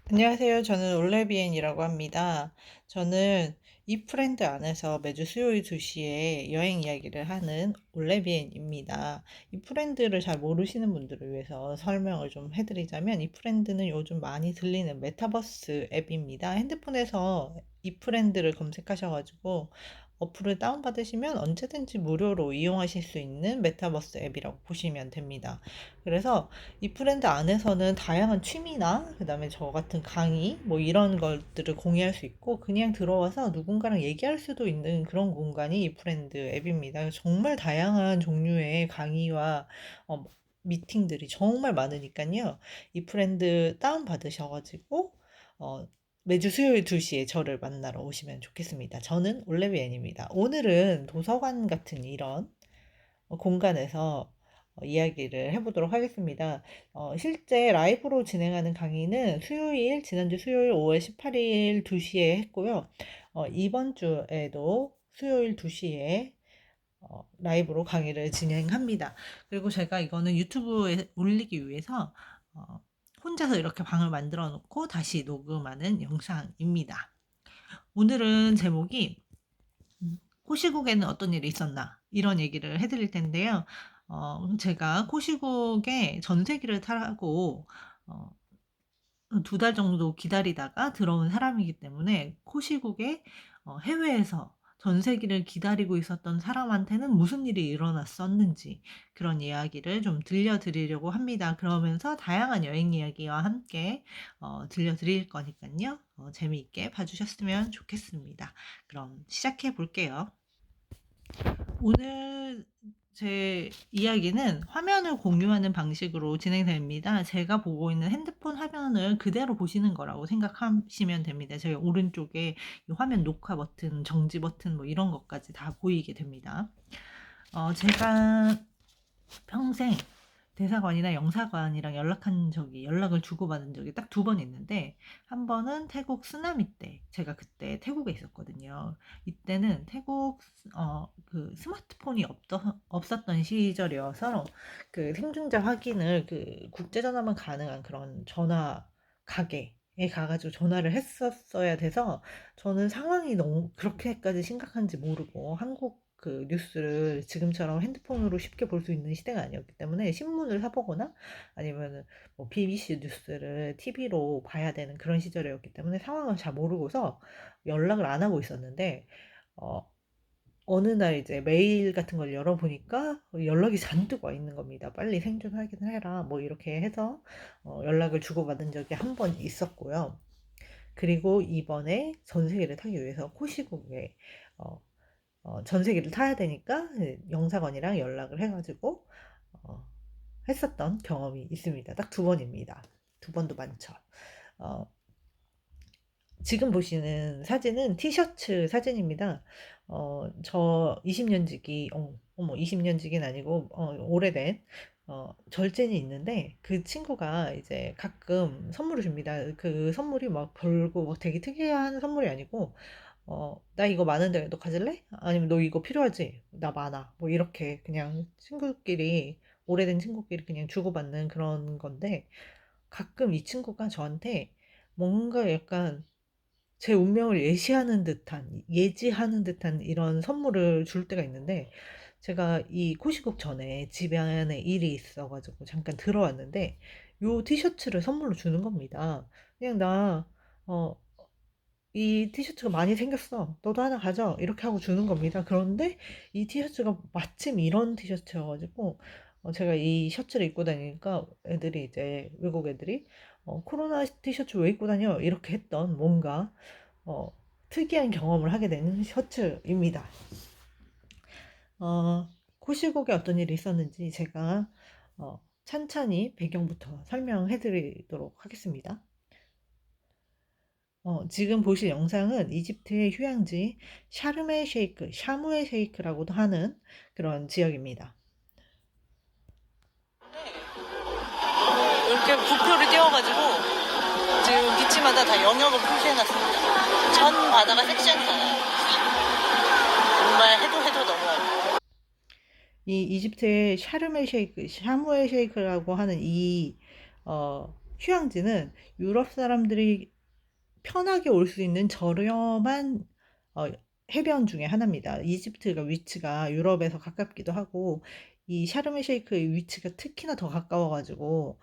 안녕하세요. 저는 올레비엔이라고 합니다. 저는 이프렌드 안에서 매주 수요일 2시에 여행 이야기를 하는 올레비엔입니다. 이프렌드를 잘 모르시는 분들을 위해서 설명을 좀 해드리자면, 이프렌드는 요즘 많이 들리는 메타버스 앱입니다. 핸드폰에서 이프렌드를 검색하셔가지고 어플을 다운받으시면 언제든지 무료로 이용하실 수 있는 메타버스 앱이라고 보시면 됩니다. 그래서 이 프렌드 안에서는 다양한 취미나 그다음에 저 같은 강의 뭐 이런 것들을 공유할 수 있고, 그냥 들어와서 누군가랑 얘기할 수도 있는 그런 공간이 이 프렌드 앱입니다. 정말 다양한 종류의 강의와 어, 미팅들이 정말 많으니까요. 이 프렌드 다운 받으셔가지고 어, 매주 수요일 2시에 저를 만나러 오시면 좋겠습니다. 저는 올레비엔입니다. 오늘은 도서관 같은 이런 공간에서 이야기를 해보도록 하겠습니다. 실제 라이브로 진행하는 강의는 지난주 수요일 5월 18일 2시에 했고요. 이번 주에도 수요일 2시에 라이브로 강의를 진행합니다. 그리고 제가 이거는 유튜브에 올리기 위해서 혼자서 이렇게 방을 만들어 놓고 다시 녹음하는 영상입니다. 오늘은 제목이 코시국에는 어떤 일이 있었나? 이런 얘기를 해드릴 텐데요. 제가 코시국에 전세기를 타고 어, 2달 정도 기다리다가 들어온 사람이기 때문에, 코시국에 해외에서 전세기를 기다리고 있었던 사람한테는 무슨 일이 일어났었는지 그런 이야기를 좀 들려드리려고 합니다. 그러면서 다양한 여행 이야기와 함께 들려드릴 거니까요. 재미있게 봐주셨으면 좋겠습니다. 그럼 시작해 볼게요. 오늘 제 이야기는 화면을 공유하는 방식으로 진행됩니다. 제가 보고 있는 핸드폰 화면을 그대로 보시는 거라고 생각하시면 됩니다. 제 오른쪽에 이 화면 녹화 버튼, 정지 버튼 뭐 이런 것까지 다 보이게 됩니다. 제가 평생 대사관이나 영사관이랑 연락을 주고받은 적이 딱 2번 있는데, 한 번은 태국 쓰나미 때, 제가 그때 태국에 있었거든요. 이때는 태국 그 스마트폰이 없었던 시절이어서 그 생존자 확인을 그 국제전화만 가능한 그런 전화 가게에 가가지고 전화를 했었어야 돼서, 저는 상황이 너무 그렇게까지 심각한지 모르고 한국 그 뉴스를 지금처럼 핸드폰으로 쉽게 볼 수 있는 시대가 아니었기 때문에 신문을 사보거나 아니면 뭐 BBC 뉴스를 TV로 봐야 되는 그런 시절이었기 때문에 상황을 잘 모르고서 연락을 안 하고 있었는데, 어, 어느 날 이제 메일 같은 걸 열어보니까 연락이 잔뜩 와 있는 겁니다. 빨리 생존 확인을 해라 뭐 이렇게 해서 연락을 주고받은 적이 한 번 있었고요. 그리고 이번에 전세기를 타기 위해서 코시국에 어, 전세기를 타야 되니까 영사관이랑 연락을 해가지고 어, 했었던 경험이 있습니다. 딱 2번입니다. 2번도 많죠. 어, 지금 보시는 사진은 티셔츠 사진입니다. 저 20년 지기, 어머, 20년 지기는 아니고, 오래된, 절친이 있는데, 그 친구가 이제 가끔 선물을 줍니다. 그 선물이 막 별거, 막 되게 특이한 선물이 아니고, 나 이거 많은데 너 가질래? 아니면 너 이거 필요하지? 나 많아. 뭐 이렇게 그냥 친구끼리, 오래된 친구끼리 그냥 주고받는 그런 건데, 가끔 이 친구가 저한테 뭔가 약간 제 운명을 예지하는 듯한 이런 선물을 줄 때가 있는데, 제가 이 코시국 전에 집에 안에 일이 있어가지고 잠깐 들어왔는데, 요 티셔츠를 선물로 주는 겁니다. 그냥 어, 이 티셔츠가 많이 생겼어. 너도 하나 가져. 이렇게 하고 주는 겁니다. 그런데 이 티셔츠가 마침 이런 티셔츠여가지고, 제가 이 셔츠를 입고 다니니까 애들이 이제, 외국 애들이, 코로나 티셔츠 왜 입고 다녀? 이렇게 했던 뭔가, 어, 특이한 경험을 하게 되는 셔츠입니다. 코시국에 어떤 일이 있었는지 제가 찬찬히 배경부터 설명해 드리도록 하겠습니다. 지금 보실 영상은 이집트의 휴양지 샤무에 쉐이크라고도 하는 그런 지역입니다. 이렇게 부표를 띄워가지고 지금 비치마다 다 영역을 표시해놨습니다. 전 바다가 섹션이잖아요. 정말 해도 너무 이 이집트의 샤무에 쉐이크라고 하는 이 휴양지는 유럽 사람들이 편하게 올 수 있는 저렴한 어, 해변 중에 하나입니다. 이집트가 위치가 유럽에서 가깝기도 하고 이 샤르메 셰이크의 위치가 특히나 더 가까워가지고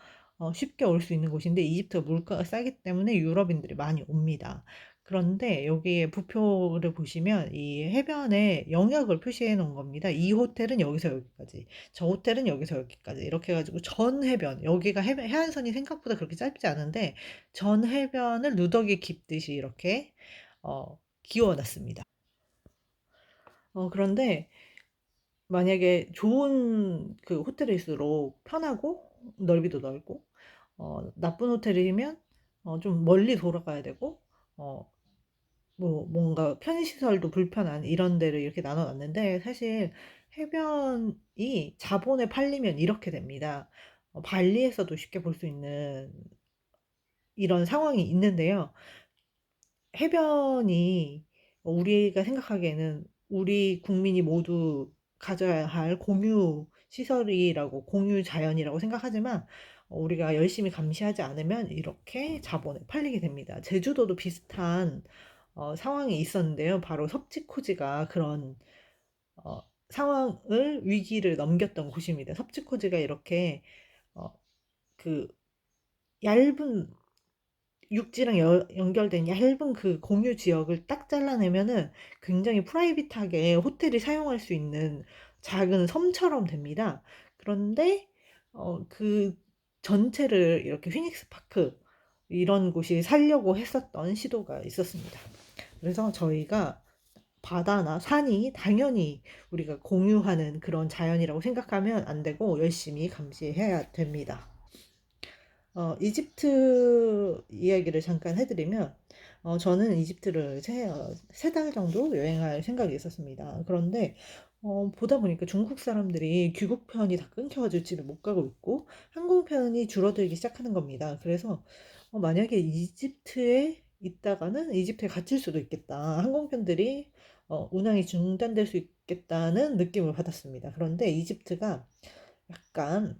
쉽게 올 수 있는 곳인데 이집트가 물가가 싸기 때문에 유럽인들이 많이 옵니다. 그런데 여기에 부표를 보시면 이 해변에 영역을 표시해 놓은 겁니다. 이 호텔은 여기서 여기까지, 저 호텔은 여기서 여기까지 이렇게 해가지고 전 해변, 여기가 해안선이 생각보다 그렇게 짧지 않은데 전 해변을 누더기 깁듯이 이렇게 기워놨습니다. 그런데 만약에 좋은 그 호텔일수록 편하고 넓이도 넓고 나쁜 호텔이면 좀 멀리 돌아가야 되고 어, 뭐 뭔가 편의시설도 불편한 이런 데를 이렇게 나눠놨는데 사실 해변이 자본에 팔리면 이렇게 됩니다. 발리에서도 쉽게 볼 수 있는 이런 상황이 있는데요. 해변이 우리가 생각하기에는 우리 국민이 모두 가져야 할 공유 시설이라고 공유 자연이라고 생각하지만 우리가 열심히 감시하지 않으면 이렇게 자본에 팔리게 됩니다. 제주도도 비슷한 상황이 있었는데요. 바로 섭지코지가 그런 상황을 위기를 넘겼던 곳입니다. 섭지코지가 이렇게 어, 그 얇은 육지랑 연결된 얇은 그 공유 지역을 딱 잘라내면은 굉장히 프라이빗하게 호텔이 사용할 수 있는 작은 섬처럼 됩니다. 그런데 그 전체를 이렇게 휘닉스 파크 이런 곳이 살려고 했었던 시도가 있었습니다. 그래서 저희가 바다나 산이 당연히 우리가 공유하는 그런 자연이라고 생각하면 안 되고 열심히 감시해야 됩니다. 이집트 이야기를 잠깐 해드리면, 저는 이집트를 세 달 정도 여행할 생각이 있었습니다. 그런데, 보다 보니까 중국 사람들이 귀국편이 다 끊겨가지고 집에 못 가고 있고, 항공편이 줄어들기 시작하는 겁니다. 그래서, 만약에 이집트에 있다가는 이집트에 갇힐 수도 있겠다. 항공편들이, 운항이 중단될 수 있겠다는 느낌을 받았습니다. 그런데 이집트가 약간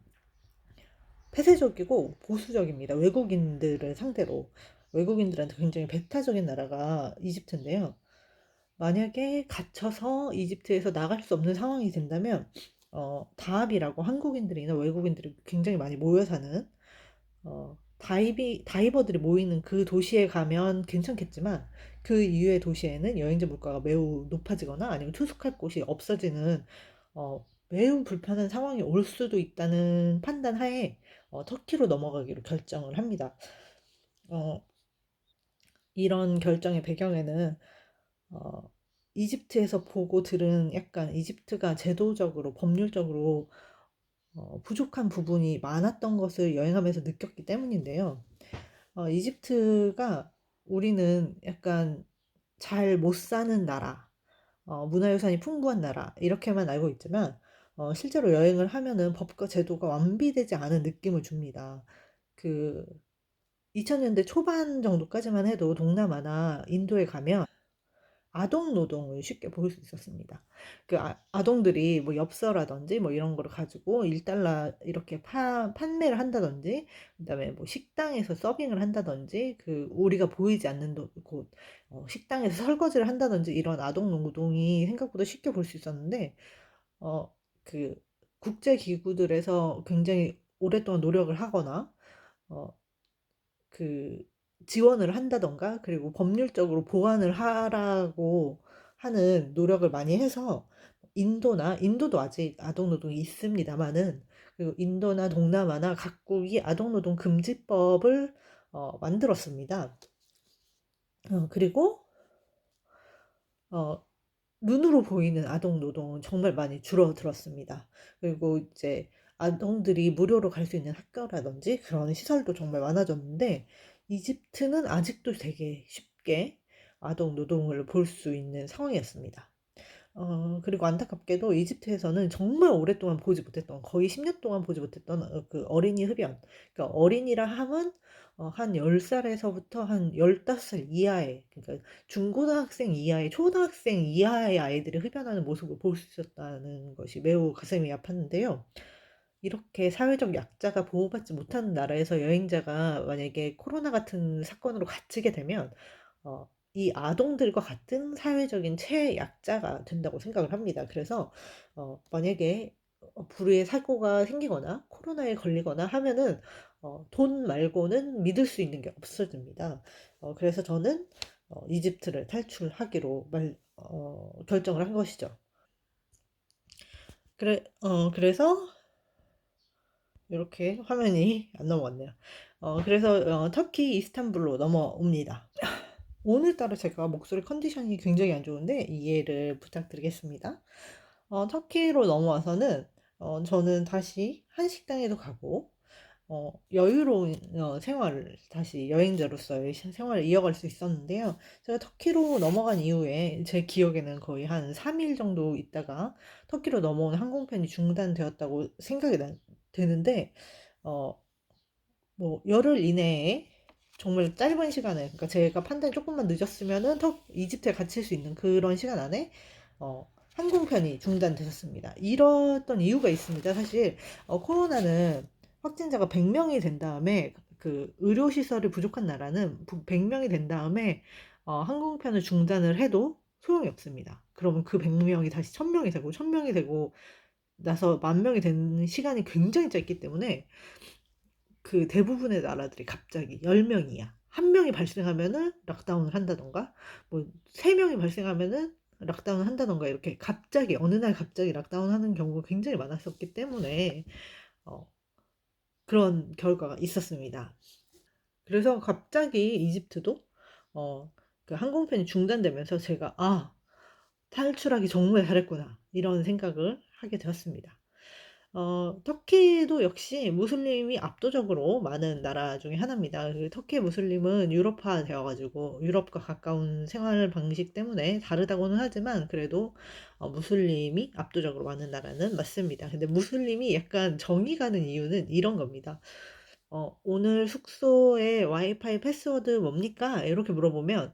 폐쇄적이고 보수적입니다. 외국인들을 상대로. 외국인들한테 굉장히 배타적인 나라가 이집트인데요. 만약에 갇혀서 이집트에서 나갈 수 없는 상황이 된다면, 다합이라고 한국인들이나 외국인들이 굉장히 많이 모여 사는, 다이버들이 모이는 그 도시에 가면 괜찮겠지만, 그 이외의 도시에는 여행자 물가가 매우 높아지거나 아니면 투숙할 곳이 없어지는, 매우 불편한 상황이 올 수도 있다는 판단 하에, 터키로 넘어가기로 결정을 합니다. 어, 이런 결정의 배경에는 어, 이집트에서 보고 들은 약간 이집트가 제도적으로 법률적으로 부족한 부분이 많았던 것을 여행하면서 느꼈기 때문인데요. 이집트가 우리는 약간 잘 못 사는 나라, 문화유산이 풍부한 나라 이렇게만 알고 있지만 실제로 여행을 하면은 법과 제도가 완비되지 않은 느낌을 줍니다. 그 2000년대 초반 정도까지만 해도 동남아나 인도에 가면 아동 노동을 쉽게 볼 수 있었습니다. 그 아동들이 뭐 엽서라든지 뭐 이런 거를 가지고 1달러 이렇게 판매를 한다든지, 그다음에 뭐 식당에서 서빙을 한다든지, 그 우리가 보이지 않는 곳, 식당에서 설거지를 한다든지 이런 아동 노동이 생각보다 쉽게 볼 수 있었는데, 어, 그 국제 기구들에서 굉장히 오랫동안 노력을 하거나, 어, 그 지원을 한다던가 그리고 법률적으로 보완을 하라고 하는 노력을 많이 해서 인도도 아직 아동노동이 있습니다만은, 그리고 인도나 동남아나 각국이 아동노동 금지법을 만들었습니다. 그리고 어, 눈으로 보이는 아동 노동은 정말 많이 줄어들었습니다. 그리고 이제 아동들이 무료로 갈 수 있는 학교라든지 그런 시설도 정말 많아졌는데 이집트는 아직도 되게 쉽게 아동 노동을 볼 수 있는 상황이었습니다. 그리고 안타깝게도 이집트에서는 정말 오랫동안 보지 못했던, 거의 10년 동안 보지 못했던 그 어린이 흡연. 그러니까 어린이라 함은 한 10살에서부터 한 15살 이하의, 그러니까 중고등학생 이하의, 초등학생 이하의 아이들이 흡연하는 모습을 볼 수 있었다는 것이 매우 가슴이 아팠는데요. 이렇게 사회적 약자가 보호받지 못하는 나라에서 여행자가 만약에 코로나 같은 사건으로 갇히게 되면 이 아동들과 같은 사회적인 최약자가 된다고 생각을 합니다. 그래서 만약에 불의의 사고가 생기거나 코로나에 걸리거나 하면은 돈 말고는 믿을 수 있는 게 없어집니다. 그래서 저는 이집트를 탈출하기로 결정을 한 것이죠. 그래서 이렇게 화면이 안 넘어갔네요. 그래서 터키 이스탄불로 넘어옵니다. 오늘따라 제가 목소리 컨디션이 굉장히 안 좋은데 이해를 부탁드리겠습니다. 터키로 넘어와서는 저는 다시 한식당에도 가고 여유로운 생활을 다시 여행자로서의 생활을 이어갈 수 있었는데요. 제가 터키로 넘어간 이후에 제 기억에는 거의 한 3일 정도 있다가 터키로 넘어온 항공편이 중단되었다고 생각이 되는데 어, 뭐 열흘 이내에 정말 짧은 시간에, 그러니까 제가 판단이 조금만 늦었으면은 이집트에 갇힐 수 있는 그런 시간 안에 항공편이 중단되셨습니다. 이랬던 이유가 있습니다. 사실 코로나는 확진자가 100명이 된 다음에 그 의료시설이 부족한 나라는 100명이 된 다음에 항공편을 중단을 해도 소용이 없습니다. 그러면 그 100명이 다시 1000명이 되고 1000명이 되고 나서 10,000명이 되는 시간이 굉장히 짧기 때문에 그 대부분의 나라들이 갑자기 10명이야. 한 명이 발생하면은 락다운을 한다던가, 뭐, 3명이 발생하면은 락다운을 한다던가, 이렇게 갑자기, 어느 날 갑자기 락다운 하는 경우가 굉장히 많았었기 때문에, 어, 그런 결과가 있었습니다. 그래서 갑자기 이집트도, 그 항공편이 중단되면서 제가, 탈출하기 정말 잘했구나. 이런 생각을 하게 되었습니다. 터키도 역시 무슬림이 압도적으로 많은 나라 중에 하나입니다. 그 터키 무슬림은 유럽화 되어가지고 유럽과 가까운 생활 방식 때문에 다르다고는 하지만 그래도 무슬림이 압도적으로 많은 나라는 맞습니다. 근데 무슬림이 약간 정이 가는 이유는 이런 겁니다. 오늘 숙소에 와이파이 패스워드 뭡니까? 이렇게 물어보면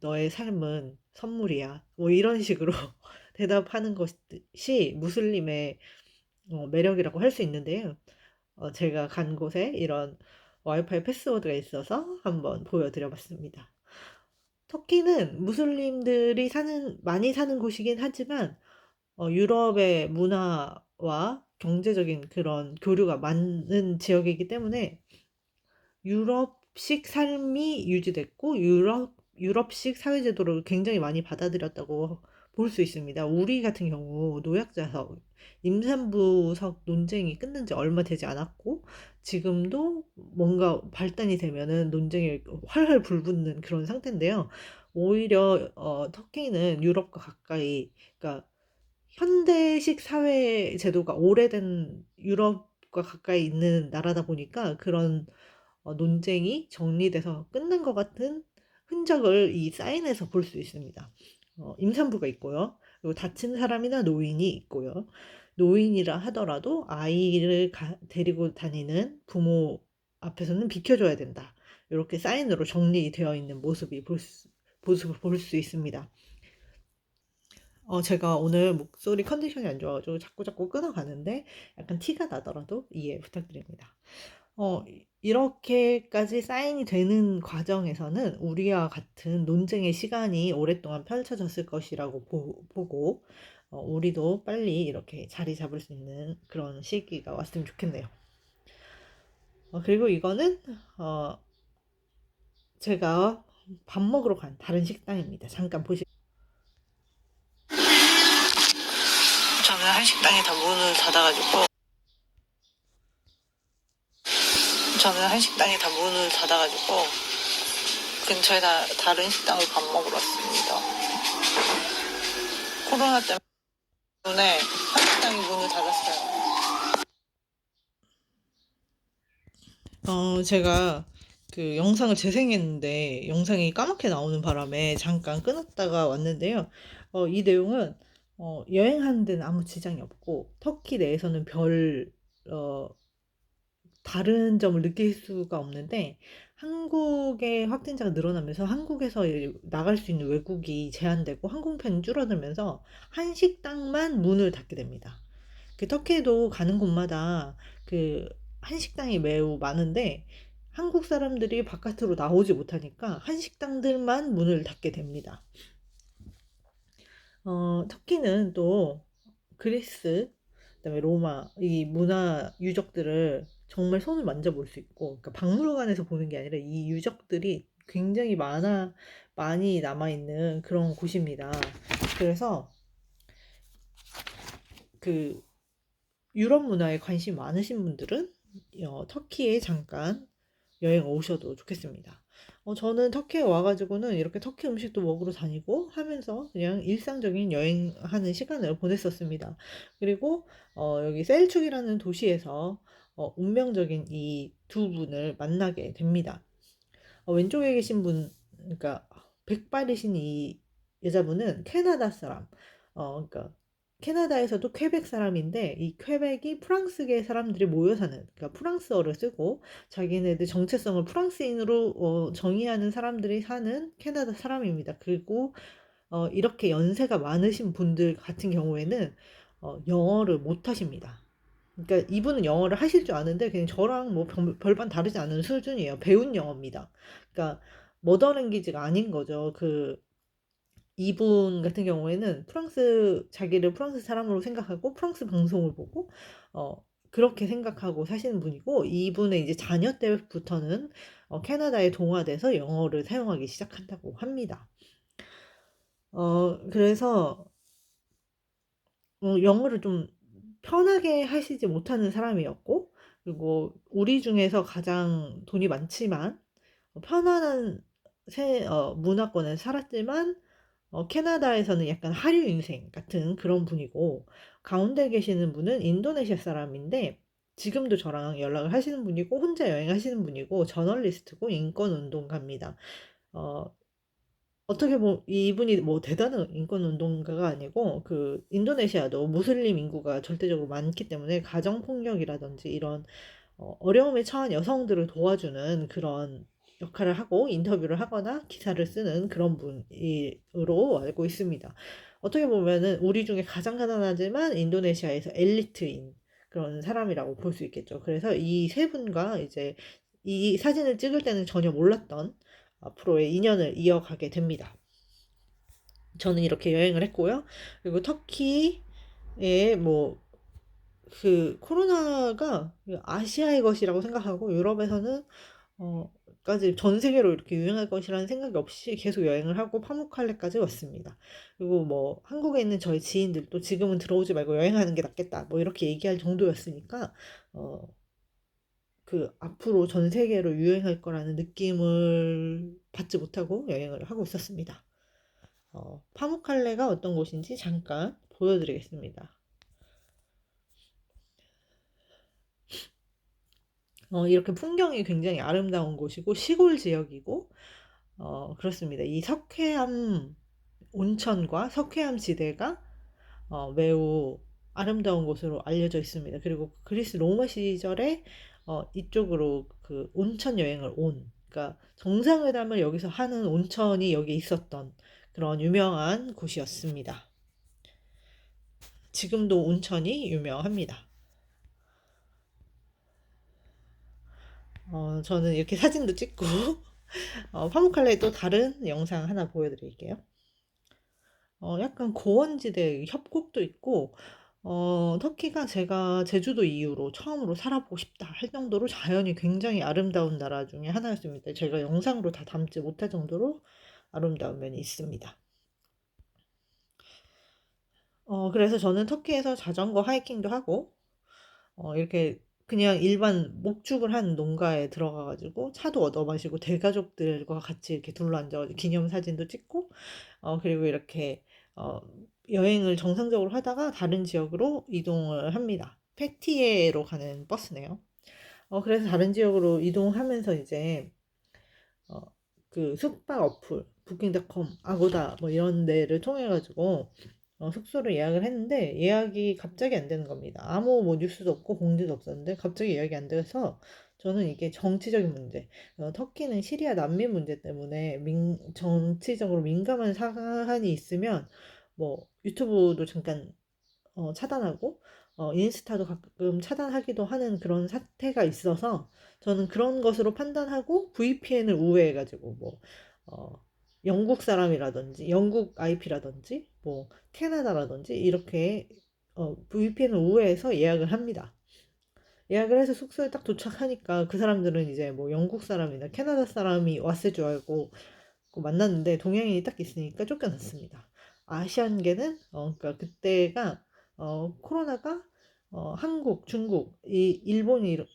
너의 삶은 선물이야. 뭐 이런 식으로 대답하는 것이 무슬림의 매력이라고 할 수 있는데요. 제가 간 곳에 이런 와이파이 패스워드가 있어서 한번 보여드려 봤습니다. 터키는 무슬림들이 많이 사는 곳이긴 하지만, 유럽의 문화와 경제적인 그런 교류가 많은 지역이기 때문에 유럽식 삶이 유지됐고, 유럽식 사회제도를 굉장히 많이 받아들였다고 볼 수 있습니다. 우리 같은 경우 노약자석, 임산부석 논쟁이 끝난 지 얼마 되지 않았고, 지금도 뭔가 발단이 되면은 논쟁이 활활 불붙는 그런 상태인데요. 오히려 터키는 유럽과 가까이, 그러니까 현대식 사회 제도가 오래된 유럽과 가까이 있는 나라다 보니까 그런 논쟁이 정리돼서 끝난 것 같은 흔적을 이 사인에서 볼 수 있습니다. 임산부가 있고요. 그리고 다친 사람이나 노인이 있고요. 노인이라 하더라도 아이를 데리고 다니는 부모 앞에서는 비켜줘야 된다. 이렇게 사인으로 정리되어 있는 모습을 볼 수 있습니다. 제가 오늘 목소리 컨디션이 안 좋아가지고 자꾸 끊어가는데 약간 티가 나더라도 이해 부탁드립니다. 이렇게까지 사인이 되는 과정에서는 우리와 같은 논쟁의 시간이 오랫동안 펼쳐졌을 것이라고 보고, 우리도 빨리 이렇게 자리 잡을 수 있는 그런 시기가 왔으면 좋겠네요. 그리고 이거는, 제가 밥 먹으러 간 다른 식당입니다. 잠깐 저는 한식당이 다 문을 닫아가지고, 근처에 다른 식당을 밥 먹으러 왔습니다. 코로나 때문에 한식당이 문을 닫았어요. 제가 그 영상을 재생했는데 영상이 까맣게 나오는 바람에 잠깐 끊었다가 왔는데요. 이 내용은 여행하는 데는 아무 지장이 없고 터키 내에서는 어, 다른 점을 느낄 수가 없는데 한국의 확진자가 늘어나면서 한국에서 나갈 수 있는 외국이 제한되고 항공편이 줄어들면서 한식당만 문을 닫게 됩니다. 그 터키에도 가는 곳마다 그 한식당이 매우 많은데 한국 사람들이 바깥으로 나오지 못하니까 한식당들만 문을 닫게 됩니다. 터키는 또 그리스, 그다음에 로마 이 문화 유적들을 정말 손을 만져볼 수 있고, 그러니까 박물관에서 보는 게 아니라 이 유적들이 굉장히 많이 남아있는 그런 곳입니다. 그래서 그 유럽 문화에 관심 많으신 분들은 터키에 잠깐 여행 오셔도 좋겠습니다. 저는 터키에 와가지고는 이렇게 터키 음식도 먹으러 다니고 하면서 그냥 일상적인 여행하는 시간을 보냈었습니다. 그리고 여기 셀축이라는 도시에서 운명적인 이 두 분을 만나게 됩니다. 왼쪽에 계신 분, 그러니까 백발이신 이 여자분은 캐나다 사람, 그러니까 캐나다에서도 퀘벡 사람인데 이 퀘벡이 프랑스계 사람들이 모여 사는, 그러니까 프랑스어를 쓰고 자기네들 정체성을 프랑스인으로 정의하는 사람들이 사는 캐나다 사람입니다. 그리고 이렇게 연세가 많으신 분들 같은 경우에는 영어를 못 하십니다. 그러니까 이분은 영어를 하실 줄 아는데 그냥 저랑 뭐 별반 다르지 않은 수준이에요. 배운 영어입니다. 그러니까 머더랭귀지가 아닌 거죠. 이분 같은 경우에는 자기를 프랑스 사람으로 생각하고 프랑스 방송을 보고 그렇게 생각하고 사시는 분이고, 이분의 이제 자녀 때부터는 캐나다에 동화돼서 영어를 사용하기 시작한다고 합니다. 그래서 영어를 좀 편하게 하시지 못하는 사람이었고, 그리고 우리 중에서 가장 돈이 많지만 편안한 문화권에 살았지만 캐나다에서는 약간 하류 인생 같은 그런 분이고, 가운데 계시는 분은 인도네시아 사람인데 지금도 저랑 연락을 하시는 분이고 혼자 여행하시는 분이고 저널리스트고 인권 운동가입니다. 어, 어떻게 보면 이분이 뭐 대단한 인권 운동가가 아니고 그 인도네시아도 무슬림 인구가 절대적으로 많기 때문에 가정 폭력이라든지 이런 어려움에 처한 여성들을 도와주는 그런 역할을 하고 인터뷰를 하거나 기사를 쓰는 그런 분으로 알고 있습니다. 어떻게 보면은 우리 중에 가장 가난하지만 인도네시아에서 엘리트인 그런 사람이라고 볼 수 있겠죠. 그래서 이 세 분과 이제 이 사진을 찍을 때는 전혀 몰랐던 앞으로의 인연을 이어가게 됩니다. 저는 이렇게 여행을 했고요. 그리고 터키에 뭐 코로나가 아시아의 것이라고 생각하고 유럽에서는 까지 전 세계로 이렇게 유행할 것이라는 생각이 없이 계속 여행을 하고 파묵칼레까지 왔습니다. 그리고 뭐 한국에 있는 저희 지인들도 지금은 들어오지 말고 여행하는 게 낫겠다 뭐 이렇게 얘기할 정도였으니까 어, 앞으로 전 세계로 유행할 거라는 느낌을 받지 못하고 여행을 하고 있었습니다. 파묵칼레가 어떤 곳인지 잠깐 보여드리겠습니다. 이렇게 풍경이 굉장히 아름다운 곳이고 시골 지역이고 그렇습니다. 이 석회암 온천과 석회암 지대가 매우 아름다운 곳으로 알려져 있습니다. 그리고 그리스 로마 시절에 이쪽으로 그 온천 여행을 그러니까 정상회담을 여기서 하는 온천이 여기 있었던 그런 유명한 곳이었습니다. 지금도 온천이 유명합니다. 저는 이렇게 사진도 찍고 파묵칼레의 또 다른 영상 하나 보여드릴게요. 약간 고원지대 협곡도 있고, 터키가 제가 제주도 이후로 처음으로 살아보고 싶다 할 정도로 자연이 굉장히 아름다운 나라 중에 하나였습니다. 제가 영상으로 다 담지 못할 정도로 아름다운 면이 있습니다. 그래서 저는 터키에서 자전거 하이킹도 하고, 이렇게 그냥 일반 목축을 한 농가에 들어가가지고 차도 얻어 마시고 대가족들과 같이 이렇게 둘러앉아 기념사진도 찍고, 그리고 이렇게 어, 여행을 정상적으로 하다가 다른 지역으로 이동을 합니다. 페티에로 가는 버스네요. 그래서 다른 지역으로 이동하면서 이제 어, 그 숙박 어플, 부킹닷컴, 아고다 뭐 이런 데를 통해 가지고 숙소를 예약을 했는데 예약이 갑자기 안 되는 겁니다. 아무 뭐 뉴스도 없고 공지도 없었는데 갑자기 예약이 안 돼서 저는 이게 정치적인 문제, 터키는 시리아 난민 문제 때문에 정치적으로 민감한 사안이 있으면 뭐 유튜브도 잠깐 차단하고 인스타도 가끔 차단하기도 하는 그런 사태가 있어서 저는 그런 것으로 판단하고 VPN을 우회해 가지고 뭐 어 영국 사람이라든지 영국 IP라든지 뭐 캐나다라든지 이렇게 VPN을 우회해서 예약을 합니다. 예약을 해서 숙소에 딱 도착하니까 그 사람들은 이제 뭐 영국 사람이나 캐나다 사람이 왔을 줄 알고 만났는데 동양인이 딱 있으니까 쫓겨났습니다. 아시안계는 그러니까 그때가 코로나가 한국, 중국,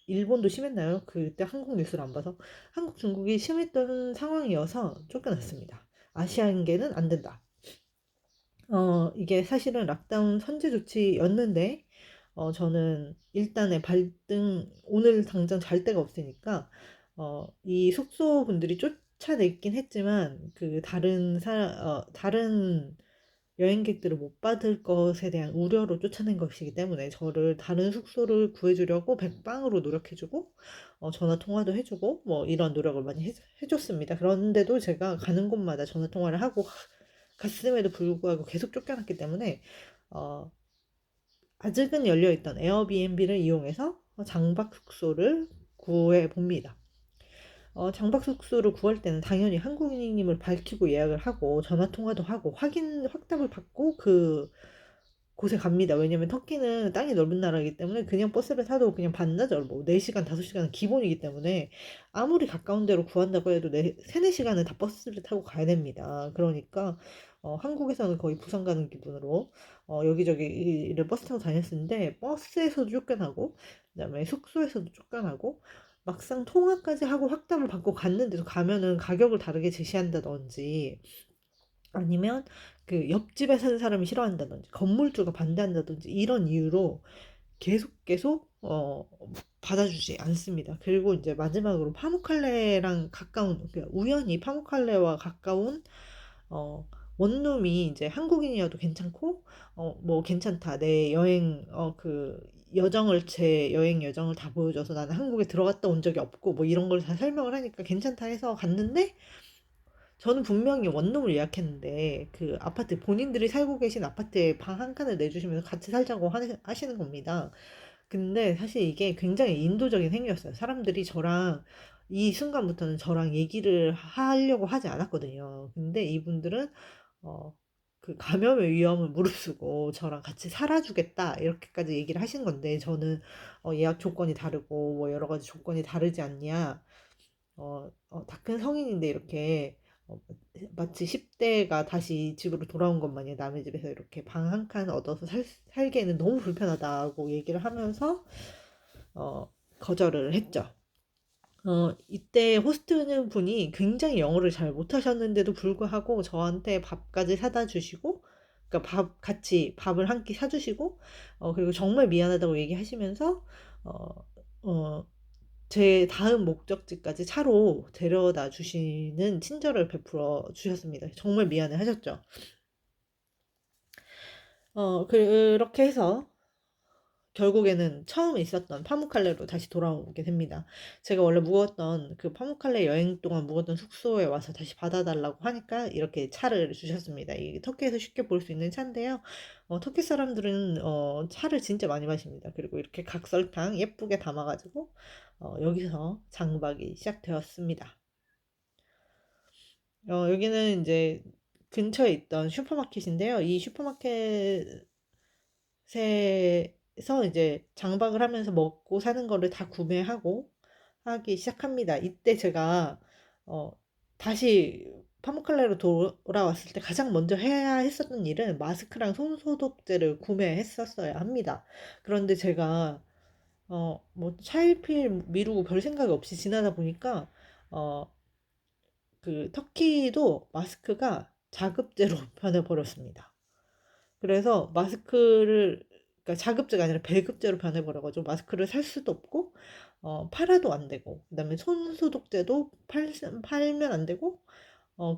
일본도 심했나요? 그때 한국 뉴스를 안 봐서 한국, 중국이 심했던 상황이어서 쫓겨났습니다. 아시안계는 안 된다. 이게 사실은 락다운 선제 조치였는데 저는 일단의 발등 오늘 당장 잘 데가 없으니까 이 숙소 분들이 쫓아냈긴 했지만 그 다른 여행객들을 못 받을 것에 대한 우려로 쫓아낸 것이기 때문에 저를 다른 숙소를 구해주려고 백방으로 노력해주고 전화 통화도 해주고 뭐 이런 노력을 많이 해줬습니다. 그런데도 제가 가는 곳마다 전화 통화를 하고 갔음에도 불구하고 계속 쫓겨났기 때문에 어, 아직은 열려있던 에어비앤비를 이용해서 장박 숙소를 구해 봅니다. 장박 숙소를 구할 때는 당연히 한국인임을 밝히고 예약을 하고 전화 통화도 하고 확답을 받고 그 곳에 갑니다. 왜냐면 터키는 땅이 넓은 나라이기 때문에 그냥 버스를 타도 그냥 반나절 뭐 4시간 5시간은 기본이기 때문에 아무리 가까운 데로 구한다고 해도 3, 4시간은 다 버스를 타고 가야 됩니다. 그러니까 한국에서는 거의 부산 가는 기분으로 여기저기를 버스 타고 다녔는데 버스에서도 쫓겨나고 그다음에 숙소에서도 쫓겨나고 막상 통화까지 하고 확답을 받고 갔는데도 가면은 가격을 다르게 제시한다든지 아니면 그 옆집에 사는 사람이 싫어한다든지 건물주가 반대한다든지 이런 이유로 계속 받아주지 않습니다. 그리고 이제 마지막으로 파무칼레랑 가까운 우연히 파무칼레와 가까운 어, 원룸이 이제 한국인이어도 괜찮고 뭐 괜찮다 내 여행 제 여행 여정을 다 보여줘서 나는 한국에 들어갔다 온 적이 없고 뭐 이런 걸 다 설명을 하니까 괜찮다 해서 갔는데 저는 분명히 원룸을 예약했는데 그 아파트 본인들이 살고 계신 아파트에 방 한 칸을 내주시면서 같이 살자고 하시는 겁니다. 근데 사실 이게 굉장히 인도적인 행위였어요. 사람들이 이 순간부터는 저랑 얘기를 하려고 하지 않았거든요. 근데 이분들은 어, 그 감염의 위험을 무릅쓰고 저랑 같이 살아주겠다 이렇게까지 얘기를 하신 건데 저는 예약 조건이 다르고 뭐 여러 가지 조건이 다르지 않냐 다 큰 성인인데 이렇게 마치 10대가 다시 집으로 돌아온 것 마냥 남의 집에서 이렇게 방 한 칸 얻어서 살기에는 너무 불편하다고 얘기를 하면서 거절을 했죠. 이때 호스트 분이 굉장히 영어를 잘 못하셨는데도 불구하고 저한테 밥까지 사다 주시고, 그러니까 같이 밥을 한 끼 사주시고, 그리고 정말 미안하다고 얘기하시면서, 어, 어, 제 다음 목적지까지 차로 데려다 주시는 친절을 베풀어 주셨습니다. 정말 미안해 하셨죠. 그렇게 해서 결국에는 처음 있었던 파무칼레로 다시 돌아오게 됩니다. 제가 원래 묵었던 그 파무칼레 여행 동안 묵었던 숙소에 와서 다시 받아달라고 하니까 이렇게 차를 주셨습니다. 이 터키에서 쉽게 볼 수 있는 차인데요. 터키 사람들은 차를 진짜 많이 마십니다. 그리고 이렇게 각설탕 예쁘게 담아가지고 여기서 장박이 시작되었습니다. 여기는 이제 근처에 있던 슈퍼마켓인데요. 이 슈퍼마켓에서 이제 장박을 하면서 먹고 사는 거를 다 구매하고 하기 시작합니다. 이때 제가 어, 다시 파무칼레로 돌아왔을 때 가장 먼저 해야 했었던 일은 마스크랑 손소독제를 구매했었어야 합니다. 그런데 제가 뭐 차일피일 미루고 별 생각 없이 지나다 보니까 어, 그 터키도 마스크가 자급제로 변해버렸습니다. 그래서 그러니까 자급제가 아니라 배급제로 변해버려가지고 마스크를 살 수도 없고, 팔아도 안 되고, 그다음에 손소독제도 팔면 안 되고,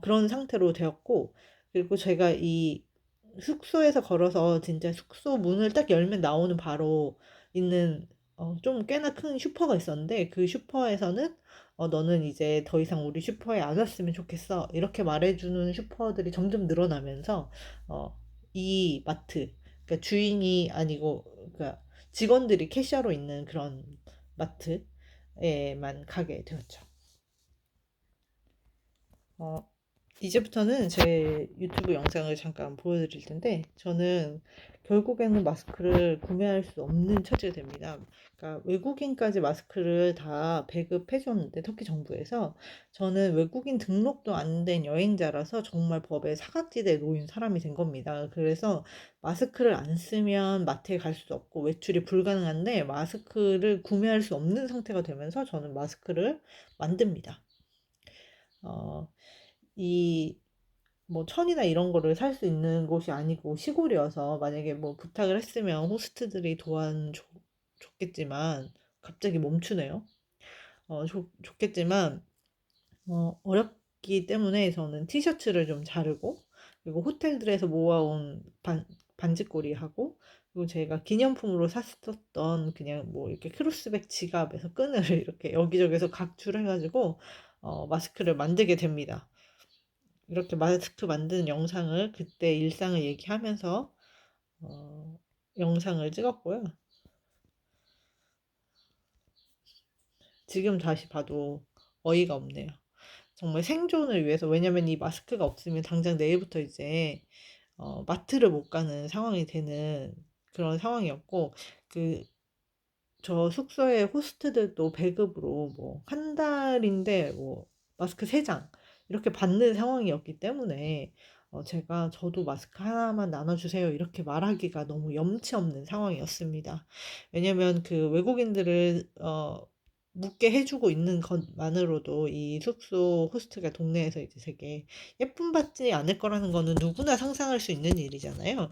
그런 상태로 되었고, 그리고 제가 이 숙소에서 걸어서 진짜 숙소 문을 딱 열면 나오는 바로 있는 좀 꽤나 큰 슈퍼가 있었는데 그 슈퍼에서는 너는 이제 더 이상 우리 슈퍼에 안 왔으면 좋겠어 이렇게 말해주는 슈퍼들이 점점 늘어나면서 이 마트 그러니까 주인이 아니고 그러니까 직원들이 캐셔로 있는 그런 마트에만 가게 되었죠. 어, 이제부터는 제 유튜브 영상을 잠깐 보여드릴 텐데, 저는 결국에는 마스크를 구매할 수 없는 처지가 됩니다. 그러니까 외국인까지 마스크를 다 배급해줬는데, 터키 정부에서 저는 외국인 등록도 안 된 여행자라서 정말 법의 사각지대에 놓인 사람이 된 겁니다. 그래서 마스크를 안 쓰면 마트에 갈 수도 없고 외출이 불가능한데, 마스크를 구매할 수 없는 상태가 되면서 저는 마스크를 만듭니다. 어, 이 뭐 천이나 이런 거를 살 수 있는 곳이 아니고 시골이어서 만약에 뭐 부탁을 했으면 호스트들이 줬겠지만 갑자기 멈추네요. 좋겠지만 어렵기 때문에 저는 티셔츠를 좀 자르고, 그리고 호텔들에서 모아온 반지꼬리하고, 그리고 제가 기념품으로 샀었던 그냥 뭐 이렇게 크로스백 지갑에서 끈을 이렇게 여기저기서 각출해가지고 마스크를 만들게 됩니다. 이렇게 마스크 만드는 영상을 그때 일상을 얘기하면서 어, 영상을 찍었고요. 지금 다시 봐도 어이가 없네요. 정말 생존을 위해서, 왜냐면 이 마스크가 없으면 당장 내일부터 이제 마트를 못 가는 상황이 되는 그런 상황이었고, 그 저 숙소의 호스트들도 배급으로 뭐 한 달인데 뭐 마스크 3장 이렇게 받는 상황이었기 때문에 저도 마스크 하나만 나눠주세요 이렇게 말하기가 너무 염치 없는 상황이었습니다. 왜냐면 그 외국인들을 묵게 해주고 있는 것만으로도 이 숙소 호스트가 동네에서 이제 되게 예쁨 받지 않을 거라는 거는 누구나 상상할 수 있는 일이잖아요.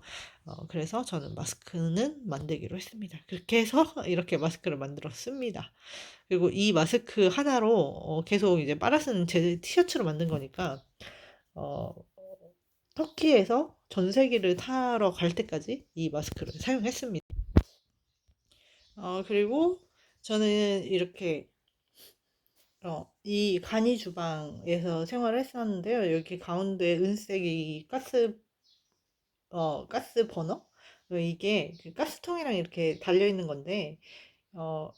그래서 저는 마스크는 만들기로 했습니다. 그렇게 해서 이렇게 마스크를 만들었습니다. 그리고 이 마스크 하나로 계속 이제 빨아 쓰는 제 티셔츠로 만든 거니까 어, 터키에서 전세기를 타러 갈 때까지 이 마스크를 사용했습니다. 그리고 저는 이렇게 이 간이 주방에서 생활을 했었는데요. 여기 가운데 은색이 가스 버너? 이게 그 가스통이랑 이렇게 달려있는 건데, 어,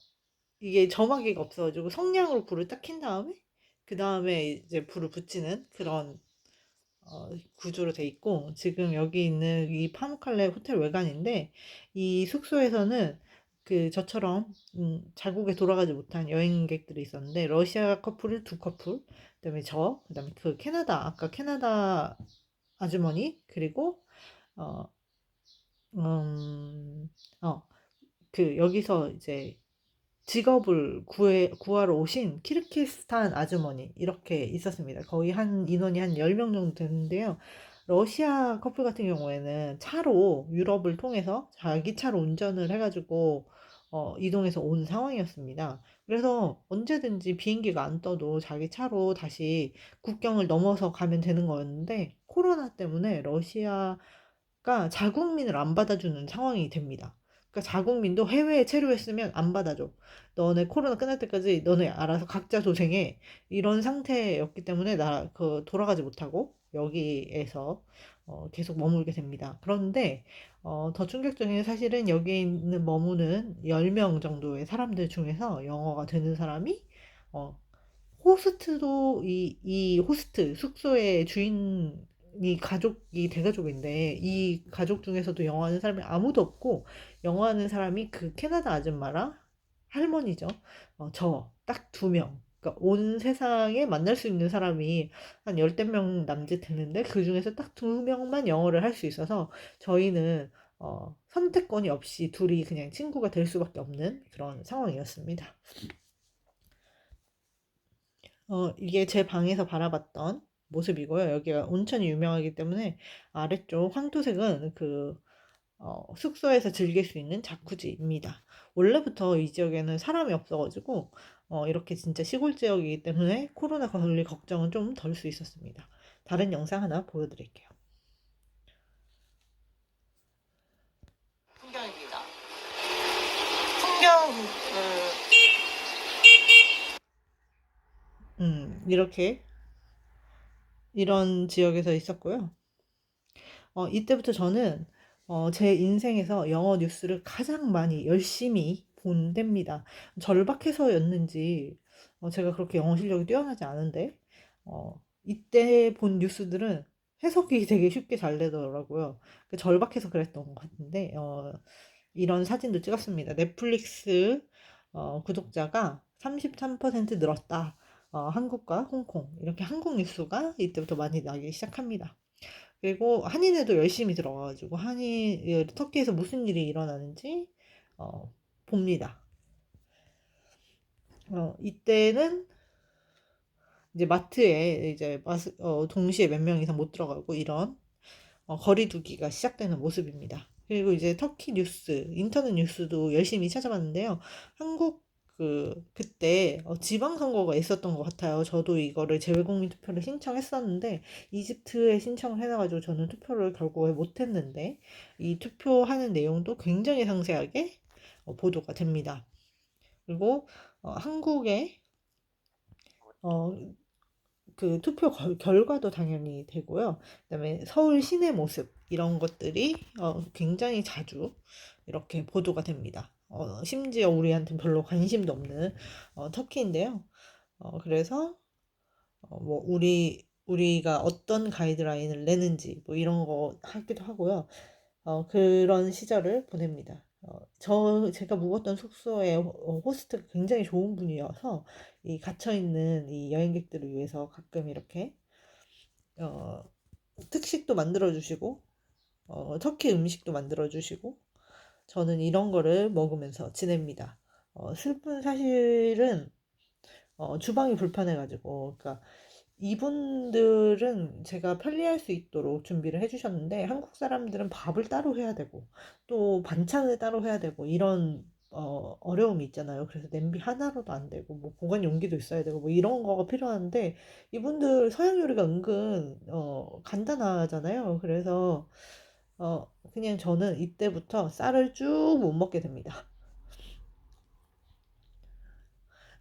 이게 점화기가 없어가지고 성냥으로 불을 딱 킨 다음에, 그 다음에 이제 불을 붙이는 그런 구조로 돼 있고, 지금 여기 있는 이 파묵칼레 호텔 외관인데, 이 숙소에서는 그 저처럼 자국에 돌아가지 못한 여행객들이 있었는데, 러시아 커플을 2커플, 그다음에 그다음에 그 아까 캐나다 아주머니, 그리고 어, 음, 어, 여기서 이제 직업을 구하러 오신 키르기스탄 아주머니 이렇게 있었습니다. 거의 인원이 한 10명 정도 되는데요. 러시아 커플 같은 경우에는 차로 유럽을 통해서 자기 차로 운전을 해가지고 이동해서 온 상황이었습니다. 그래서 언제든지 비행기가 안 떠도 자기 차로 다시 국경을 넘어서 가면 되는 거였는데, 코로나 때문에 러시아가 자국민을 안 받아주는 상황이 됩니다. 그러니까 자국민도 해외에 체류했으면 안 받아줘. 너네 코로나 끝날 때까지 너네 알아서 각자 도생해. 이런 상태였기 때문에 돌아가지 못하고 여기에서 계속 머물게 됩니다. 그런데 더 충격적인 사실은 여기에 있는 머무는 10명 정도의 사람들 중에서 영어가 되는 사람이 어, 호스트도 이 호스트 숙소의 주인이 대가족인데, 이 가족 중에서도 영어하는 사람이 아무도 없고, 영어하는 사람이 그 캐나다 아줌마랑 할머니죠. 저 딱 2명. 그러니까 온 세상에 만날 수 있는 사람이 한 열댓 명 남짓 되는데, 그 중에서 딱 2명만 영어를 할 수 있어서 저희는 선택권이 없이 둘이 그냥 친구가 될 수밖에 없는 그런 상황이었습니다. 이게 제 방에서 바라봤던 모습이고요. 여기가 온천이 유명하기 때문에 아래쪽 황토색은 숙소에서 즐길 수 있는 자쿠지입니다. 원래부터 이 지역에는 사람이 없어가지고 이렇게 진짜 시골 지역이기 때문에 코로나 걸릴 걱정은 좀 덜 수 있었습니다. 다른 영상 하나 보여드릴게요. 풍경입니다. 풍경을 이렇게 이런 지역에서 있었고요. 이때부터 저는 제 인생에서 영어 뉴스를 가장 많이 열심히 본 때입니다. 절박해서였는지 제가 그렇게 영어 실력이 뛰어나지 않은데 이때 본 뉴스들은 해석이 되게 쉽게 잘 되더라고요. 절박해서 그랬던 것 같은데 이런 사진도 찍었습니다. 넷플릭스 구독자가 33% 늘었다. 한국과 홍콩 이렇게 한국 뉴스가 이때부터 많이 나기 시작합니다. 그리고 한인회도 열심히 들어가가지고 터키에서 무슨 일이 일어나는지 봅니다. 이때는 이제 마트에 이제 동시에 몇 명 이상 못 들어가고 이런 거리 두기가 시작되는 모습입니다. 그리고 이제 터키 뉴스, 인터넷 뉴스도 열심히 찾아봤는데요. 한국 그때 지방선거가 있었던 것 같아요. 저도 이거를 재외국민 투표를 신청했었는데 이집트에 신청을 해놔가지고 저는 투표를 결국에 못했는데 이 투표하는 내용도 굉장히 상세하게 보도가 됩니다. 그리고 한국의 어, 투표 결과도 당연히 되고요. 그다음에 서울 시내 모습 이런 것들이 굉장히 자주 이렇게 보도가 됩니다. 심지어 우리한테 별로 관심도 없는 터키인데요. 그래서 뭐 우리가 어떤 가이드라인을 내는지 뭐 이런 거 하기도 하고요. 그런 시절을 보냅니다. 제가 묵었던 숙소의 호스트가 굉장히 좋은 분이어서 이 갇혀있는 이 여행객들을 위해서 가끔 이렇게 어, 특식도 만들어주시고 터키 음식도 만들어주시고 저는 이런 거를 먹으면서 지냅니다. 슬픈 사실은 주방이 불편해가지고 그러니까 이분들은 제가 편리할 수 있도록 준비를 해주셨는데 한국 사람들은 밥을 따로 해야 되고 또 반찬을 따로 해야 되고 이런 어려움이 있잖아요. 그래서 냄비 하나로도 안 되고 뭐 보관 용기도 있어야 되고 뭐 이런 거가 필요한데 이분들 서양 요리가 은근 간단하잖아요. 그래서 그냥 저는 이때부터 쌀을 쭉 못 먹게 됩니다.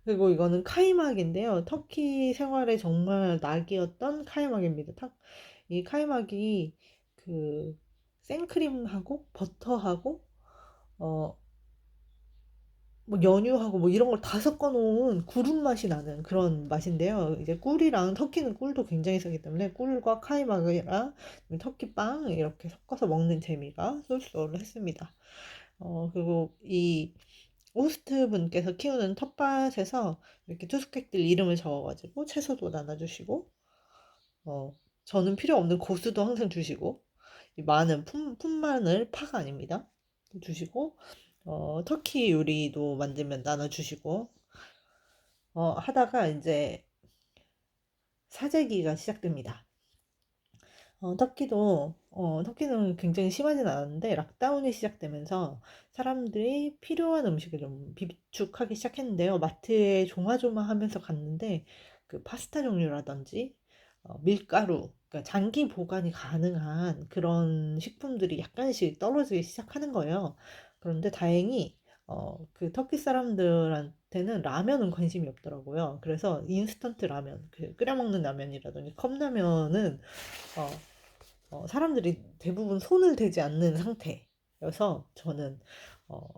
그리고 이거는 카이막인데요. 터키 생활의 정말 낙이었던 카이막입니다. 이 카이막이 그 생크림하고 버터하고 어 뭐 연유하고 뭐 이런 걸 다 섞어 놓은 구름 맛이 나는 그런 맛인데요. 이제 꿀이랑 터키는 꿀도 굉장히 세기 때문에 꿀과 카이막이랑 터키 빵 이렇게 섞어서 먹는 재미가 쏠쏠을 했습니다. 그리고 이 호스트 분께서 키우는 텃밭에서 이렇게 투숙객들 이름을 적어가지고 채소도 나눠주시고, 저는 필요 없는 고수도 항상 주시고, 이 많은 푼마늘 파가 아닙니다. 주시고, 터키 요리도 만들면 나눠주시고, 하다가 이제 사재기가 시작됩니다. 터키는 굉장히 심하진 않았는데 락다운이 시작되면서 사람들이 필요한 음식을 좀 비축하기 시작했는데요. 마트에 조마조마하면서 갔는데 그 파스타 종류라든지 밀가루, 그러니까 장기 보관이 가능한 그런 식품들이 약간씩 떨어지기 시작하는 거예요. 그런데 다행히 그 터키 사람들한테는 라면은 관심이 없더라고요. 그래서 인스턴트 라면, 끓여 먹는 라면이라든지 컵라면은 어, 사람들이 대부분 손을 대지 않는 상태여서 저는 어,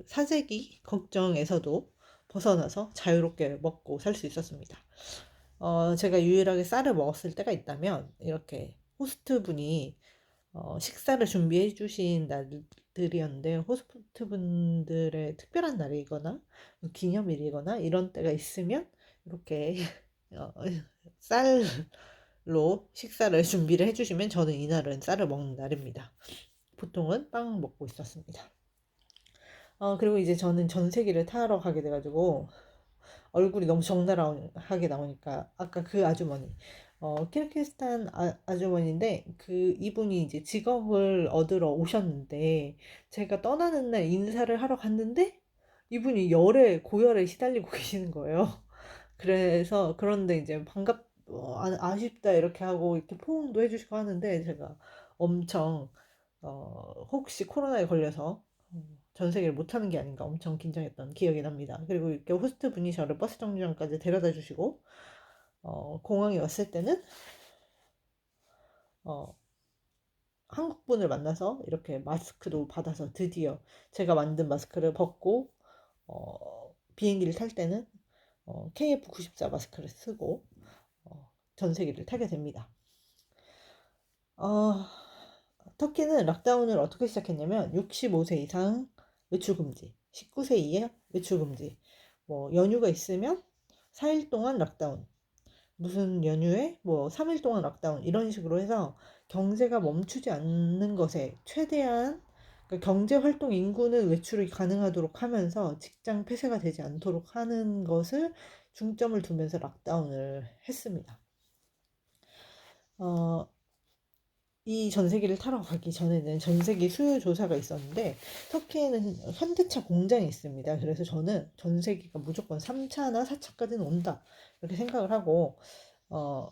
사재기 걱정에서도 벗어나서 자유롭게 먹고 살 수 있었습니다. 제가 유일하게 쌀을 먹었을 때가 있다면 이렇게 호스트 분이 식사를 준비해 주신 날들이었는데 호스트 분들의 특별한 날이거나 기념일이거나 이런 때가 있으면 이렇게 어, 쌀로 식사를 준비를 해주시면 저는 이날은 쌀을 먹는 날입니다. 보통은 빵 먹고 있었습니다. 그리고 이제 저는 전세기를 타러 가게 돼가지고 얼굴이 너무 적나라하게 나오니까 아까 그 아주머니 키르기스탄 아주머니인데 이분이 이제 직업을 얻으러 오셨는데 제가 떠나는 날 인사를 하러 갔는데 이분이 고열에 시달리고 계시는 거예요. 그래서 그런데 이제 아쉽다 이렇게 하고 이렇게 포옹도 해주시고 하는데 제가 엄청 혹시 코로나에 걸려서 전세기를 못하는 게 아닌가 엄청 긴장했던 기억이 납니다. 그리고 이렇게 호스트 분이 저를 버스 정류장까지 데려다 주시고 공항에 왔을 때는 어, 한국분을 만나서 이렇게 마스크도 받아서 드디어 제가 만든 마스크를 벗고 비행기를 탈 때는 KF94 마스크를 쓰고 전세기를 타게 됩니다. 어, 터키는 락다운을 어떻게 시작했냐면 65세 이상 외출 금지, 19세 이하 외출 금지, 뭐 연휴가 있으면 4일 동안 락다운, 무슨 연휴에 뭐 3일 동안 락다운 이런 식으로 해서 경제가 멈추지 않는 것에 최대한 그러니까 경제 활동 인구는 외출이 가능하도록 하면서 직장 폐쇄가 되지 않도록 하는 것을 중점을 두면서 락다운을 했습니다. 어, 이 전세기를 타러 가기 전에는 전세기 수요 조사가 있었는데 터키에는 현대차 공장이 있습니다. 그래서 저는 전세기가 무조건 3차나 4차까지는 온다 이렇게 생각을 하고 어,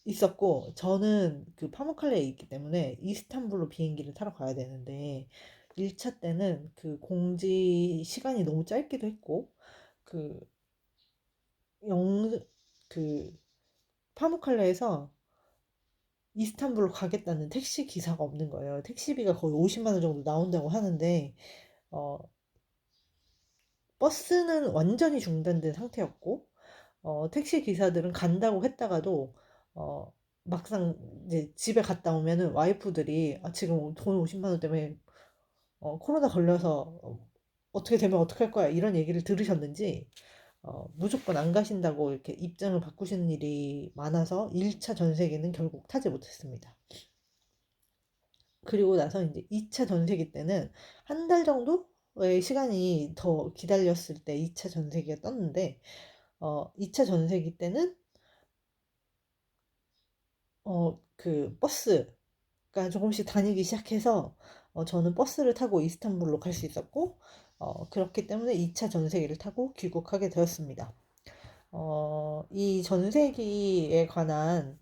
있었고 저는 그 파무칼레에 있기 때문에 이스탄불로 비행기를 타러 가야 되는데 1차 때는 그 공지 시간이 너무 짧기도 했고 그 영, 그 파무칼레에서 이스탄불로 가겠다는 택시 기사가 없는 거예요. 택시비가 거의 50만 원 정도 나온다고 하는데 어, 버스는 완전히 중단된 상태였고 택시 기사들은 간다고 했다가도 어, 막상 이제 집에 갔다 오면은 와이프들이 지금 돈 50만 원 때문에 코로나 걸려서 어떻게 되면 어떡할 거야 이런 얘기를 들으셨는지 무조건 안 가신다고 이렇게 입장을 바꾸시는 일이 많아서 1차 전세기는 결국 타지 못했습니다. 그리고 나서 이제 2차 전세기 때는 한 달 정도의 시간이 더 기다렸을 때 2차 전세기가 떴는데 2차 전세기 때는 그 버스가 조금씩 다니기 시작해서 저는 버스를 타고 이스탄불로 갈 수 있었고 그렇기 때문에 2차 전세기를 타고 귀국하게 되었습니다. 이 전세기에 관한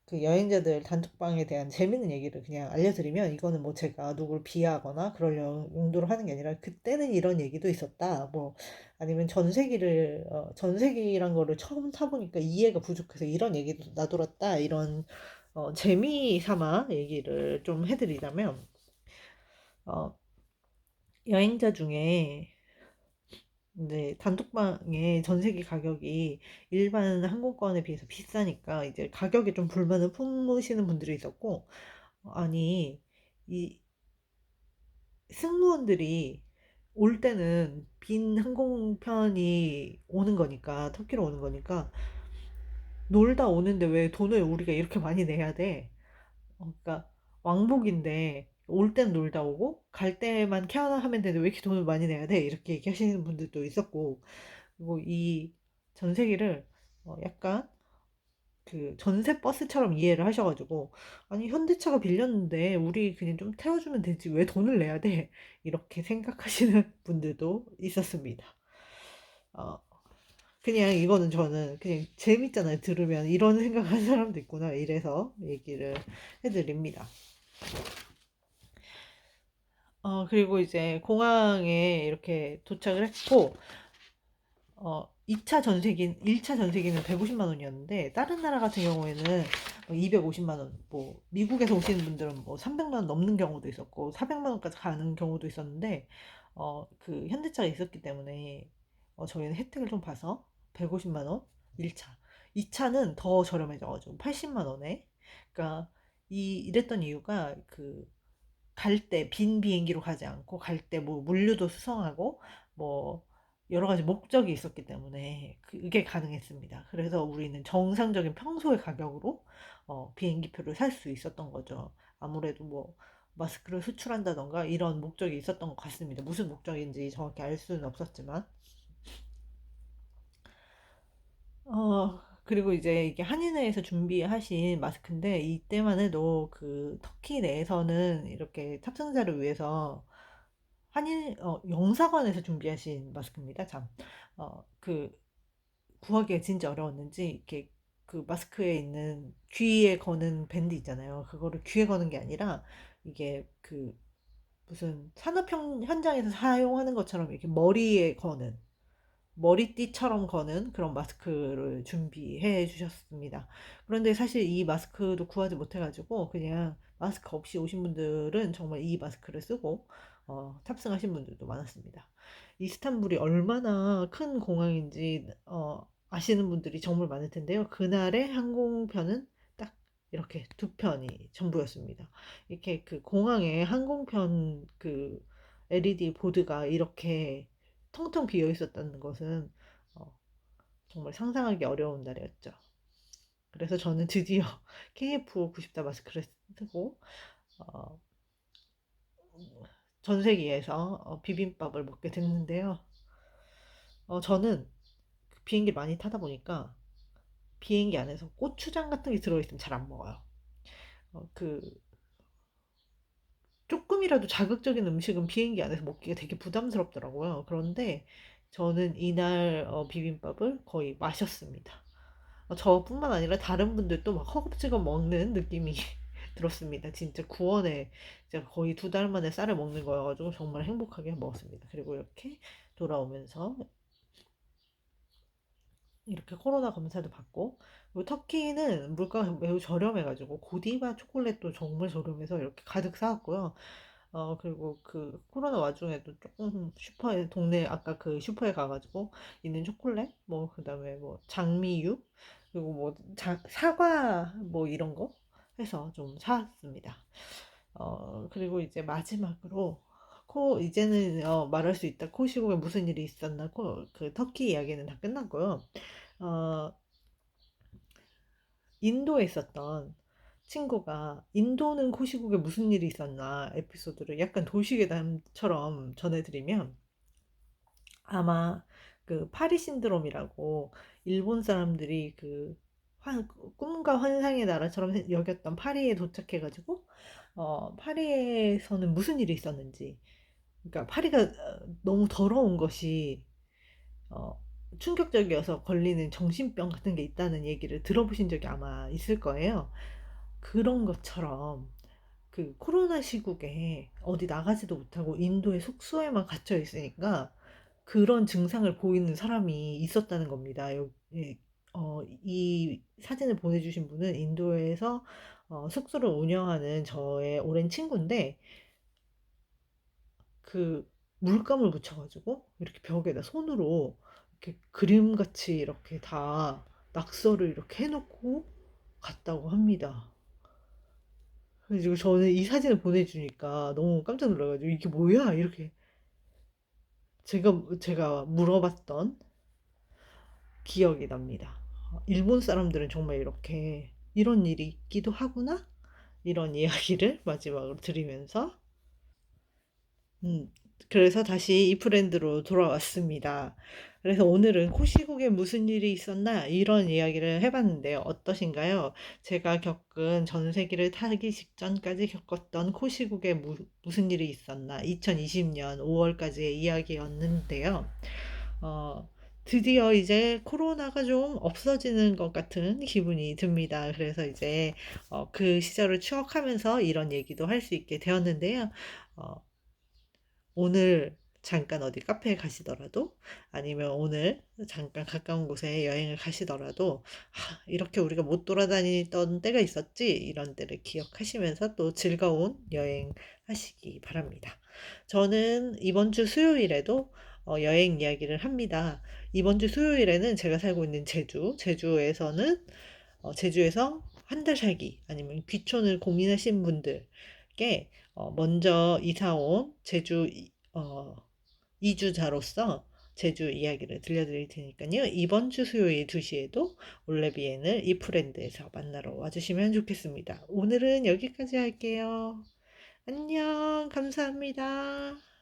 그 여행자들 단톡방에 대한 재밌는 얘기를 그냥 알려드리면 이거는 뭐 제가 누구를 비하하거나 그럴 용도로 하는 게 아니라 그때는 이런 얘기도 있었다. 뭐 아니면 전세기란 거를 처음 타보니까 이해가 부족해서 이런 얘기도 나돌았다. 이런 재미 삼아 얘기를 좀 해드리자면 어, 여행자 중에 이제 단톡방에 전세기 가격이 일반 항공권에 비해서 비싸니까 이제 가격에 좀 불만을 품으시는 분들이 있었고 아니, 이 승무원들이 올 때는 빈 항공편이 오는 거니까, 터키로 오는 거니까, 놀다 오는데 왜 돈을 우리가 이렇게 많이 내야 돼? 그러니까 왕복인데, 올 땐 놀다 오고, 갈 때만 케어하면 되는데 왜 이렇게 돈을 많이 내야 돼? 이렇게 얘기하시는 분들도 있었고, 그리고 이 전세기를 약간 그 전세 버스처럼 이해를 하셔가지고 아니 현대차가 빌렸는데 우리 그냥 좀 태워주면 되지 왜 돈을 내야 돼 이렇게 생각하시는 분들도 있었습니다. 어, 그냥 이거는 저는 그냥 재밌잖아요. 들으면 이런 생각하는 사람도 있구나 이래서 얘기를 해드립니다. 그리고 이제 공항에 이렇게 도착을 했고 2차 전세기, 1차 전세기는 150만 원이었는데, 다른 나라 같은 경우에는 250만 원, 뭐, 미국에서 오시는 분들은 뭐 300만 원 넘는 경우도 있었고, 400만 원까지 가는 경우도 있었는데, 그 현대차가 있었기 때문에, 저희는 혜택을 좀 봐서 150만 원, 1차. 2차는 더 저렴해져가지고 80만 원에. 그러니까, 이랬던 이유가 갈 때 빈 비행기로 가지 않고 갈 때 뭐 물류도 수송하고 뭐 여러 가지 목적이 있었기 때문에 그게 가능했습니다. 그래서 우리는 정상적인 평소의 가격으로 비행기표를 살 수 있었던 거죠. 아무래도 뭐 마스크를 수출한다던가 이런 목적이 있었던 것 같습니다. 무슨 목적인지 정확히 알 수는 없었지만. 그리고 이제 이게 한인회에서 준비하신 마스크인데 이때만 해도 그 터키 내에서는 이렇게 탑승자를 위해서 영사관에서 준비하신 마스크입니다. 참. 구하기가 진짜 어려웠는지, 이렇게 그 마스크에 있는 귀에 거는 밴드 있잖아요. 그거를 귀에 거는 게 아니라, 이게 무슨 현장에서 사용하는 것처럼 이렇게 머리에 거는, 머리띠처럼 거는 그런 마스크를 준비해 주셨습니다. 그런데 사실 이 마스크도 구하지 못해 가지고 그냥 마스크 없이 오신 분들은 정말 이 마스크를 쓰고 탑승하신 분들도 많았습니다. 이스탄불이 얼마나 큰 공항인지 아시는 분들이 정말 많을 텐데요. 그날의 항공편은 딱 이렇게 두 편이 전부였습니다. 이렇게 그 공항에 항공편 그 LED 보드가 이렇게 텅텅 비어 있었다는 것은 어, 정말 상상하기 어려운 날이었죠. 그래서 저는 드디어 KF94 마스크를 쓰고 어, 전세기에서 비빔밥을 먹게 됐는데요. 저는 비행기 많이 타다 보니까 비행기 안에서 고추장 같은 게 들어있으면 잘 안 먹어요. 그 조금이라도 자극적인 음식은 비행기 안에서 먹기가 되게 부담스럽더라고요. 그런데 저는 이날 비빔밥을 거의 마셨습니다. 저뿐만 아니라 다른 분들도 막 허겁지겁 먹는 느낌이 들었습니다. 진짜 구원에 제가 거의 두 달 만에 쌀을 먹는 거여가지고 정말 행복하게 먹었습니다. 그리고 이렇게 돌아오면서 이렇게 코로나 검사도 받고, 그리고 터키는 물가가 매우 저렴해가지고 고디바 초콜릿도 정말 저렴해서 이렇게 가득 사왔고요. 그리고 그 코로나 와중에도 조금 슈퍼에, 동네 아까 그 슈퍼에 가가지고 있는 초콜릿, 뭐, 그 다음에 뭐 장미유, 그리고 뭐 사과 뭐 이런 거 해서 좀 사왔습니다. 그리고 이제 마지막으로 이제는 말할 수 있다. 코시국에 무슨 일이 있었나? 그 터키 이야기는 다 끝났고요. 어, 인도에 있었던 친구가 인도는 코시국에 무슨 일이 있었나 에피소드를 약간 도시괴담처럼 전해드리면 아마 그 파리 신드롬이라고 일본 사람들이 그 꿈과 환상의 나라처럼 여겼던 파리에 도착해가지고 파리에서는 무슨 일이 있었는지, 그러니까 파리가 너무 더러운 것이 어, 충격적이어서 걸리는 정신병 같은 게 있다는 얘기를 들어보신 적이 아마 있을 거예요. 그런 것처럼 그 코로나 시국에 어디 나가지도 못하고 인도의 숙소에만 갇혀 있으니까 그런 증상을 보이는 사람이 있었다는 겁니다. 이 사진을 보내주신 분은 인도에서 숙소를 운영하는 저의 오랜 친구인데 그 물감을 묻혀가지고 이렇게 벽에다 손으로 이렇게 그림같이 이렇게 다 낙서를 이렇게 해놓고 갔다고 합니다. 그래서 저는 이 사진을 보내주니까 너무 깜짝 놀라가지고 이게 뭐야? 이렇게 제가 물어봤던 기억이 납니다. 일본 사람들은 정말 이렇게 이런 일이 있기도 하구나? 이런 이야기를 마지막으로 드리면서 음, 그래서 다시 이 프렌드로 돌아왔습니다. 그래서 오늘은 코시국에 무슨 일이 있었나 이런 이야기를 해봤는데요. 어떠신가요? 제가 겪은 전세기를 타기 직전까지 겪었던 코시국에 무슨 일이 있었나 2020년 5월까지의 이야기였는데요. 어, 드디어 이제 코로나가 좀 없어지는 것 같은 기분이 듭니다. 그래서 이제 그 시절을 추억하면서 이런 얘기도 할 수 있게 되었는데요. 어, 오늘 잠깐 어디 카페에 가시더라도 아니면 오늘 잠깐 가까운 곳에 여행을 가시더라도 이렇게 우리가 못 돌아다니던 때가 있었지 이런 때를 기억하시면서 또 즐거운 여행 하시기 바랍니다. 저는 이번 주 수요일에도 여행 이야기를 합니다. 이번 주 수요일에는 제가 살고 있는 제주에서 한 달 살기 아니면 귀촌을 고민하신 분들께 먼저 이사 온 이주자로서 제주 이야기를 들려드릴 테니까요. 이번 주 수요일 2시에도 올레비엔을 이프랜드에서 만나러 와주시면 좋겠습니다. 오늘은 여기까지 할게요. 안녕, 감사합니다.